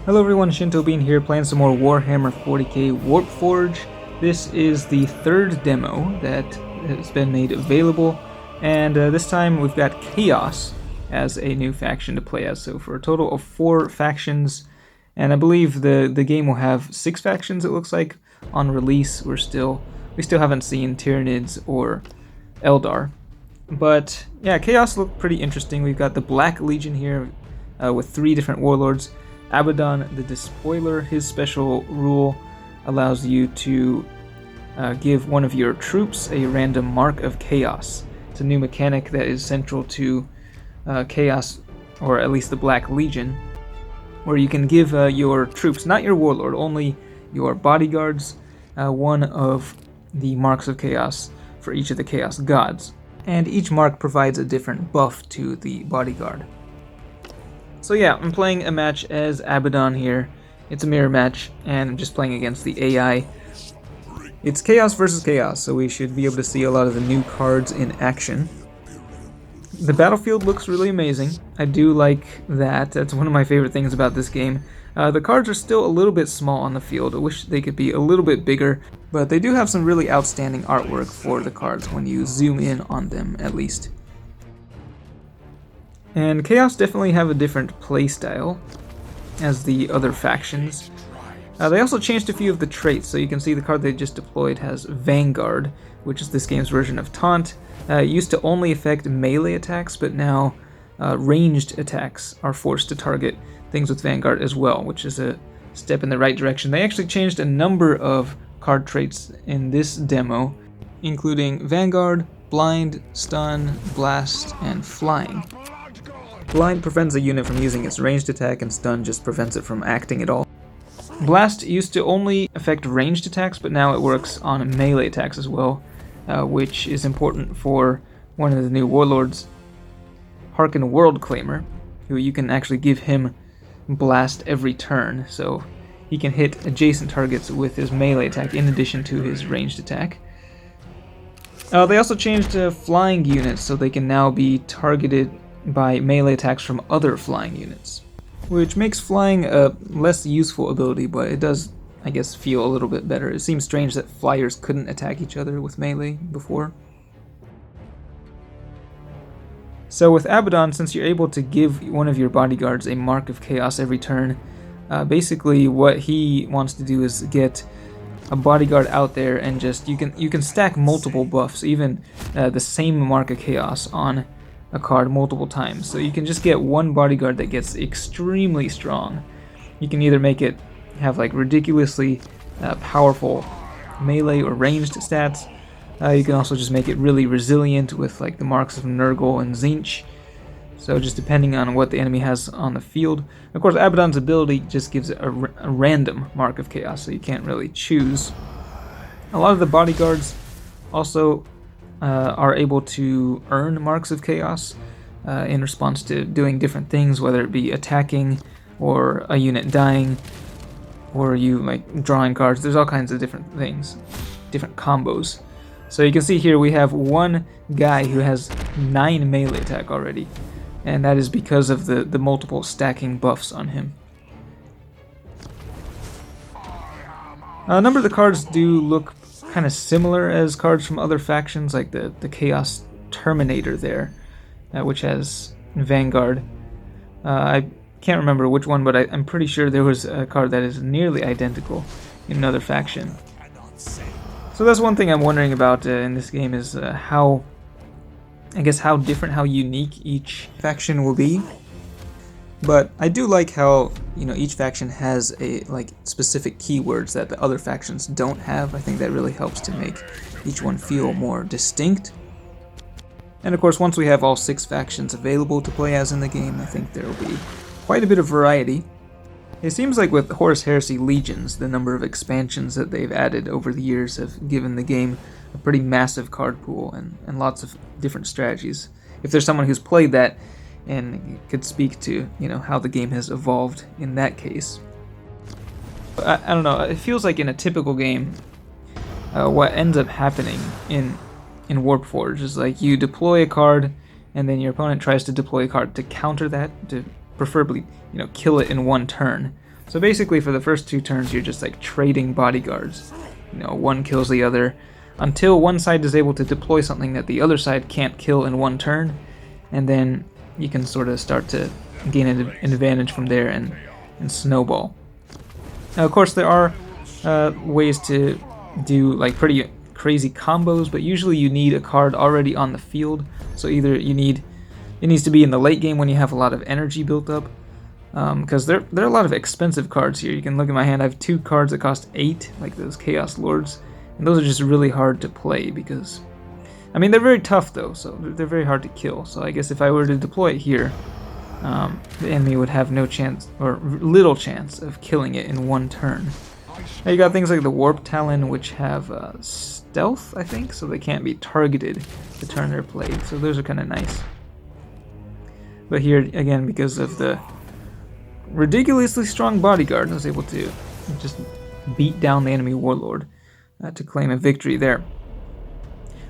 Hello everyone, Shinto Bean here, playing some more Warhammer 40k Warpforge. This is the third demo that has been made available, and this time we've got Chaos as a new faction to play as. So for a total of 4 factions, and I believe the game will have 6 factions. It looks like on release. We still haven't seen Tyranids or Eldar, but yeah, Chaos looked pretty interesting. We've got the Black Legion here with 3 different warlords. Abaddon the Despoiler, his special rule allows you to give one of your troops a random mark of chaos. It's a new mechanic that is central to Chaos, or at least the Black Legion, where you can give your troops, not your warlord, only your bodyguards, one of the marks of chaos for each of the chaos gods. And each mark provides a different buff to the bodyguard. So yeah, I'm playing a match as Abaddon here. It's a mirror match, and I'm just playing against the AI. It's Chaos versus Chaos, so we should be able to see a lot of the new cards in action. The battlefield looks really amazing. I do like that. That's one of my favorite things about this game. The cards are still a little bit small on the field. I wish they could be a little bit bigger, but they do have some really outstanding artwork for the cards when you zoom in on them, at least. And Chaos definitely have a different playstyle as the other factions. They also changed a few of the traits, so you can see the card they just deployed has Vanguard, which is this game's version of Taunt. It used to only affect melee attacks, but now ranged attacks are forced to target things with Vanguard as well, which is a step in the right direction. They actually changed a number of card traits in this demo, including Vanguard, Blind, Stun, Blast, and Flying. Blind prevents a unit from using its ranged attack, and Stun just prevents it from acting at all. Blast used to only affect ranged attacks, but now it works on melee attacks as well, which is important for one of the new warlords, Harken World Claimer, who you can actually give him Blast every turn, so he can hit adjacent targets with his melee attack in addition to his ranged attack. They also changed flying units, so they can now be targeted by melee attacks from other flying units, which makes flying a less useful ability, but it does, I guess, feel a little bit better. It seems strange that flyers couldn't attack each other with melee before. So with Abaddon, since you're able to give one of your bodyguards a mark of chaos every turn, basically what he wants to do is get a bodyguard out there and just you can stack multiple buffs, even the same mark of chaos on a card multiple times. So you can just get one bodyguard that gets extremely strong. You can either make it have like ridiculously powerful melee or ranged stats. You can also just make it really resilient with like the marks of Nurgle and Tzeentch. So just depending on what the enemy has on the field. Of course, Abaddon's ability just gives it a random mark of chaos, so you can't really choose. A lot of the bodyguards also are able to earn marks of chaos in response to doing different things, whether it be attacking or a unit dying or you like drawing cards. There's all kinds of different things, different combos. So you can see here we have one guy who has 9 melee attack already, and that is because of the multiple stacking buffs on him. A number of the cards do look kind of similar as cards from other factions, like the Chaos Terminator there, which has Vanguard. I can't remember which one, but I'm pretty sure there was a card that is nearly identical in another faction. So that's one thing I'm wondering about in this game is how different, how unique each faction will be. But I do like how, each faction has a specific keywords that the other factions don't have. I think that really helps to make each one feel more distinct. And of course, once we have all 6 factions available to play as in the game, I think there will be quite a bit of variety. It seems like with Horus Heresy Legions, the number of expansions that they've added over the years have given the game a pretty massive card pool and lots of different strategies. If there's someone who's played that and could speak to, how the game has evolved in that case. I don't know, it feels like in a typical game, what ends up happening in Warpforge is like you deploy a card, and then your opponent tries to deploy a card to counter that, to preferably, kill it in one turn. So basically for the first 2 turns you're just like trading bodyguards. You know, one kills the other until one side is able to deploy something that the other side can't kill in 1 turn, and then you can sort of start to gain an advantage from there and snowball. Now of course there are ways to do like pretty crazy combos, but usually you need a card already on the field. So either it needs to be in the late game when you have a lot of energy built up, because there are a lot of expensive cards here. You can look at my hand. I have 2 cards that cost 8, like those Chaos Lords, and those are just really hard to play because, I mean, they're very tough though, so they're very hard to kill. So I guess if I were to deploy it here, the enemy would have no chance, or little chance, of killing it in 1 turn. Now you got things like the Warp Talon, which have stealth, I think, so they can't be targeted the turn they're played. So those are kind of nice. But here, again, because of the ridiculously strong bodyguard, I was able to just beat down the enemy warlord to claim a victory there.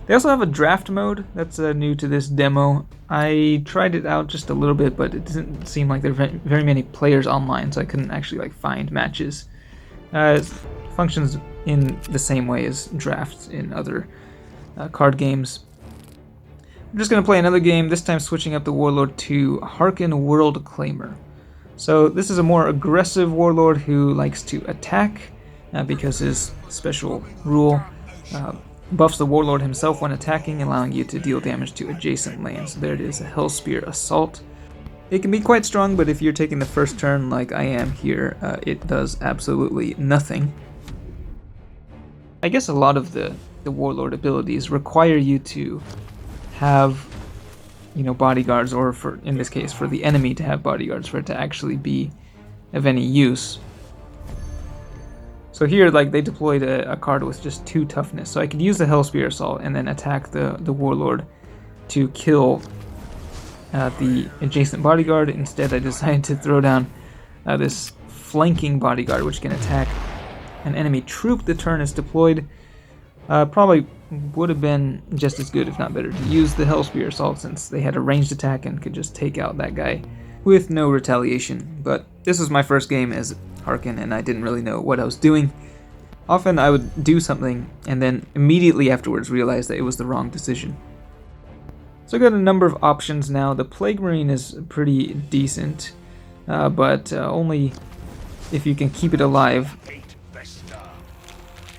They also have a draft mode that's new to this demo. I tried it out just a little bit, but it didn't seem like there were very many players online, so I couldn't actually like find matches. It functions in the same way as drafts in other card games. I'm just going to play another game, this time switching up the warlord to Harken World Claimer. So this is a more aggressive warlord who likes to attack because his special rule buffs the warlord himself when attacking, allowing you to deal damage to adjacent lands. So there it is, a Hellspear Assault. It can be quite strong, but if you're taking the first turn like I am here, it does absolutely nothing. I guess a lot of the warlord abilities require you to have, you know, bodyguards, or for, in this case, for the enemy to have bodyguards for it to actually be of any use. So here, like, they deployed a card with just 2 toughness, so I could use the Hellspear Assault and then attack the warlord to kill the adjacent bodyguard. Instead, I decided to throw down this flanking bodyguard, which can attack an enemy troop the turn is deployed. Probably would have been just as good, if not better, to use the Hellspear Assault, since they had a ranged attack and could just take out that guy with no retaliation. But this was my first game as Harken, and I didn't really know what I was doing. Often I would do something and then immediately afterwards realize that it was the wrong decision. So I've got a number of options now. The Plague Marine is pretty decent, but only if you can keep it alive.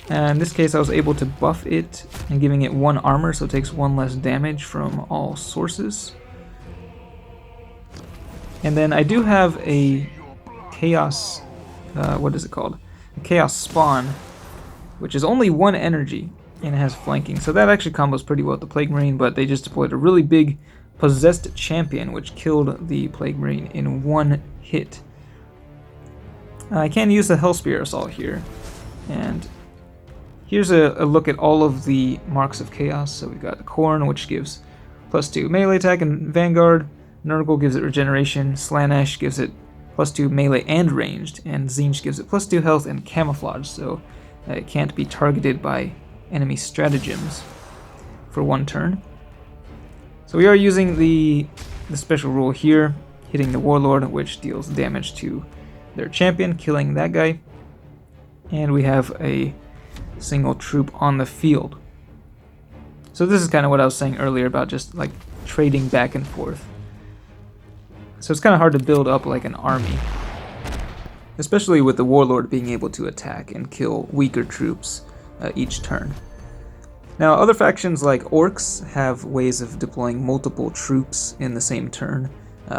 And in this case I was able to buff it and giving it 1 armor, so it takes 1 less damage from all sources. And then I do have a Chaos, what is it called? A Chaos Spawn, which is only 1 energy and it has flanking. So that actually combos pretty well with the Plague Marine, but they just deployed a really big Possessed Champion, which killed the Plague Marine in 1 hit. I can use the Hellspear Assault here, and here's a look at all of the marks of chaos. So we've got the Corn, which gives +2 melee attack and Vanguard. Nurgle gives it regeneration. Slanesh gives it +2 melee and ranged. And Tzeentch gives it +2 health and camouflage, so it can't be targeted by enemy stratagems for 1 turn. So we are using the special rule here, hitting the Warlord, which deals damage to their champion, killing that guy. And we have a single troop on the field. So this is kind of what I was saying earlier about just like trading back and forth. So it's kind of hard to build up like an army, especially with the Warlord being able to attack and kill weaker troops each turn. Now other factions like Orcs have ways of deploying multiple troops in the same turn.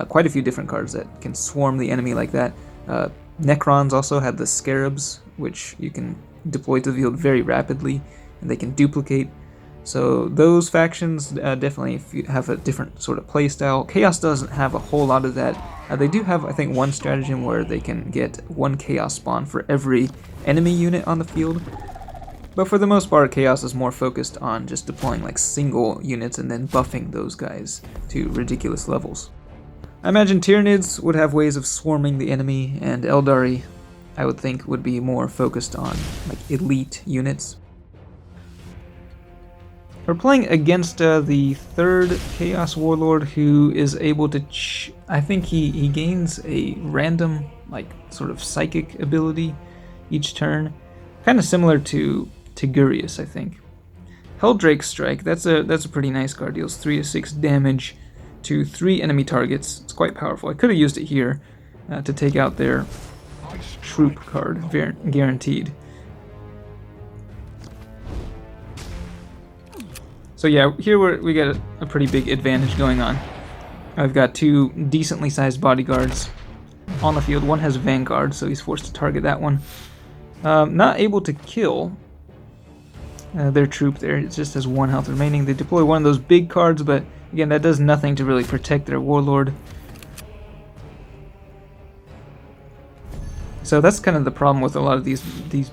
Quite a few different cards that can swarm the enemy like that. Necrons also have the Scarabs, which you can deploy to the field very rapidly, and they can duplicate. So those factions definitely have a different sort of playstyle. Chaos doesn't have a whole lot of that. They do have, I think, one stratagem where they can get 1 Chaos spawn for every enemy unit on the field. But for the most part, Chaos is more focused on just deploying like single units and then buffing those guys to ridiculous levels. I imagine Tyranids would have ways of swarming the enemy, and Eldari, I would think, would be more focused on like elite units. We're playing against the 3rd Chaos Warlord, who is able to I think he gains a random like sort of psychic ability each turn, kind of similar to Tigurius, I think. Helldrake Strike, that's a pretty nice card. Deals 3 to 6 damage to 3 enemy targets. It's quite powerful. I could have used it here to take out their troop card, guaranteed. So yeah, here we got a pretty big advantage going on. I've got 2 decently sized bodyguards on the field. One has Vanguard, so he's forced to target that one. Not able to kill their troop there. It just has 1 health remaining. They deploy one of those big cards, but again, that does nothing to really protect their warlord. So that's kind of the problem with a lot of these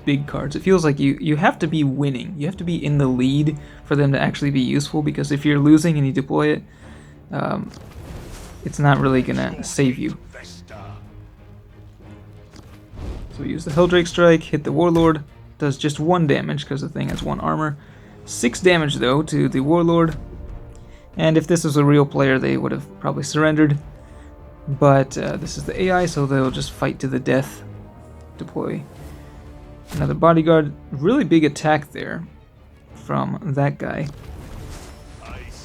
big cards. It feels like you have to be winning. You have to be in the lead for them to actually be useful, because if you're losing and you deploy it, it's not really gonna save you. So we use the Helldrake Strike, hit the Warlord, does just 1 damage because the thing has 1 armor. 6 damage though to the Warlord, and if this was a real player they would have probably surrendered, but this is the AI, so they'll just fight to the death. Deploy another bodyguard. Really big attack there from that guy.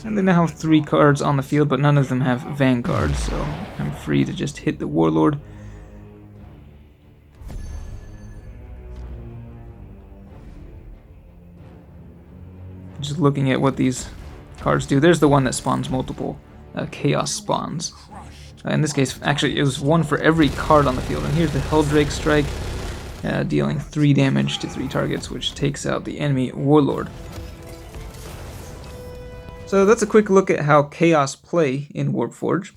And they now have 3 cards on the field, but none of them have Vanguard, so I'm free to just hit the Warlord. Just looking at what these cards do. There's the one that spawns multiple chaos spawns. In this case, actually, it was 1 for every card on the field. And here's the Helldrake Strike, dealing 3 damage to 3 targets, which takes out the enemy Warlord. So that's a quick look at how chaos play in Warpforge.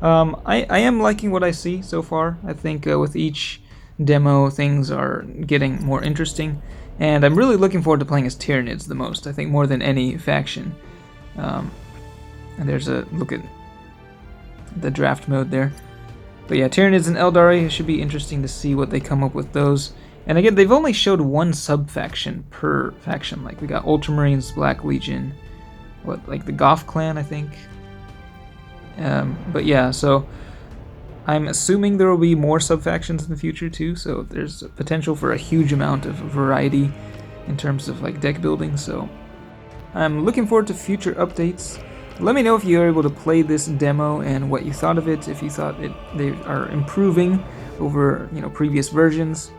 I am liking what I see so far. I think with each demo, things are getting more interesting. And I'm really looking forward to playing as Tyranids the most, I think, more than any faction. And there's a look at the draft mode there. But yeah, Tyranids and Eldari, it should be interesting to see what they come up with those. And again, they've only showed 1 sub-faction per faction. Like, we got Ultramarines, Black Legion, like the Goth clan, I think. But yeah, so I'm assuming there will be more sub-factions in the future too, so there's potential for a huge amount of variety in terms of like deck building, so I'm looking forward to future updates. Let me know if you are able to play this demo and what you thought of it, if you thought they are improving over, previous versions,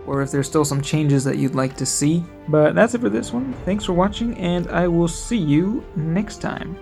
or if there's still some changes that you'd like to see. But that's it for this one. Thanks for watching, and I will see you next time.